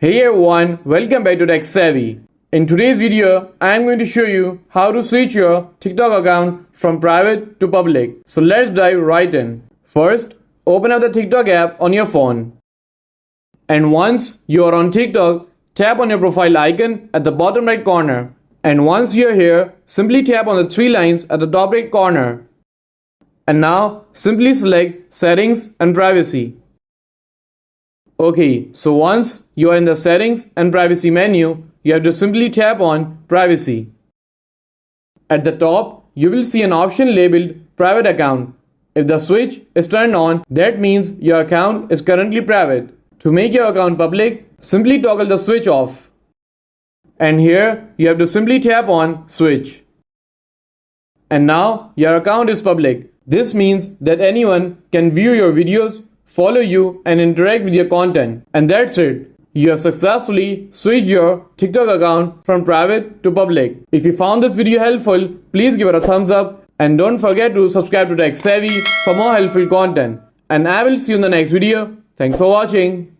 Hey everyone, welcome back to Tech Savvy. In today's video, I am going to show you how to switch your TikTok account from private to public. So let's dive right in. First, open up the TikTok app on your phone. And once you are on TikTok, tap on your profile icon at the bottom right corner. And once you are here, simply tap on the three lines at the top right corner. And now, simply select Settings and Privacy. Okay, so once you are in the Settings and Privacy menu, you have to simply tap on Privacy. At the top, you will see an option labeled Private Account. If the switch is turned on, that means your account is currently private. To make your account public, simply toggle the switch off. And here, you have to simply tap on Switch. And now, your account is public. This means that anyone can view your videos, follow you and interact with your content. And that's it. You have successfully switched your TikTok account from private to public. If you found this video helpful, please give it a thumbs up and don't forget to subscribe to Tech Savvy for more helpful content. And I will see you in the next video. Thanks for watching.